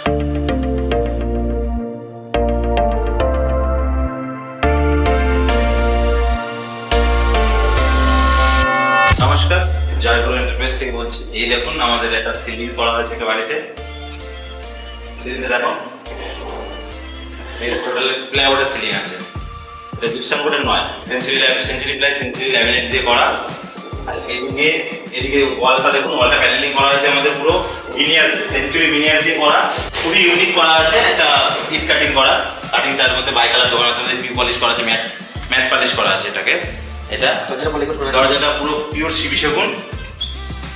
নমস্কার, জয়গুরু এন্টারপ্রাইজ থেকে বলছি। এই দেখুন আমাদের একটা সিলিং করা হয়েছে একটা বাড়িতে। সিলিংটা দেখো, এই টোটাল প্লাইউডের সিলিং আছে। এটা জিপসাম বোর্ডের নয়, সেঞ্চুরি প্লাই সেঞ্চুরি ল্যামিনেট দিয়ে করা। আর এদিকে ওয়ালটা দেখুন, ওয়ালটা প্যানেলিং করা হয়েছে আমাদের পুরো ভিনিয়ার, সেঞ্চুরি ভিনিয়ার দিয়ে করা। খুবই ইউনিক করা আছে। একটা ইট কাটিং করা, কাটিংটার মধ্যে বাই কালার ঢোকানো আছে, পিউ পলিশ করা আছে, ম্যাট পলিশ করা আছে এটাকে। এটা দরজাটা পুরো পিওর সিবি সেগুন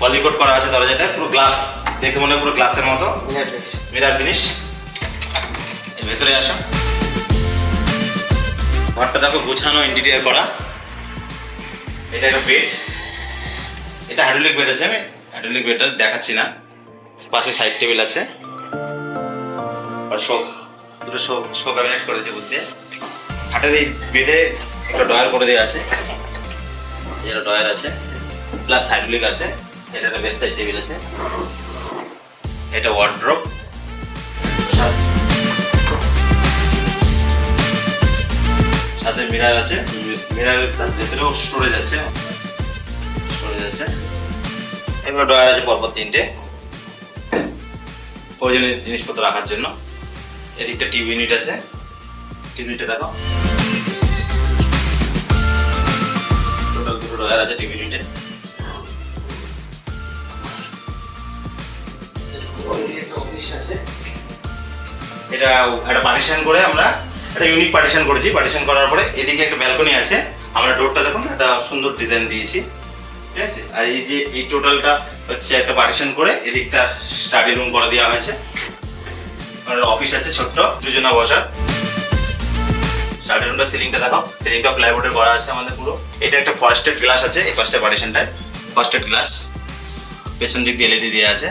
পলিকোট করা আছে। দরজাটা পুরো গ্লাস, দেখে মনে হয় পুরো গ্লাসের মতো, মিরার ফিনিশ। এর ভেতরে আসো, ঘরটা দেখো গোছানো, ইন্টেরিয়ার করা। এটা একটা বেড, এটা হাইড্রোলিক বেড আছে। আমি হাইড্রোলিক বেডটা দেখাচ্ছি না। পাশে সাইড টেবিল আছে, আর দুটো শো ক্যাবিনেট করেছে বুঝতে। খাটের এই বেডে একটা ডয়ার করে দেওয়া আছে, এটা ডয়ার আছে, প্লাস হাইড্রোলিক আছে। এটা একটা বেড সাইড টেবিল আছে, এটা ওয়ার্ড্রোব, সাথে মিরার আছে। মিরারের ভেতরেও স্টোরেজ আছে। এবার ডয়ার আছে পরপর তিনটে প্রয়োজনীয় জিনিসপত্র রাখার জন্য। এদিকটা টিভি ইউনিট আছে, টিভি ইউনিটে দেখো টোটাল দুটো ডয়ার আছে টিভি ইউনিটে। এটা একটা পার্টিশন করে আমরা একটা ইউনিক পার্টিশন করেছি। পার্টিশন করার পরে এদিকে একটা ব্যালকনি আছে। আমরা ডোরটা দেখুন একটা সুন্দর ডিজাইন দিয়েছি, ঠিক আছে। আর এই যে এই টোটালটা হচ্ছে একটা পার্টিশন করে এদিকটা স্টাডি রুম করে দেওয়া হয়েছে। অফিস আছে ছোট্ট, দুজনা বসার। স্টাডি রুমটা সিলিংটা দেখো, সিলিংটা প্লাইউডের করা আছে আমাদের পুরো। এটা একটা ফার্স্টেড গ্লাস আছে এই পাশটা পার্টিশনটায়, ফার্স্টেড গ্লাস। পেছন দিক দিয়ে এলইডি দেওয়া আছে।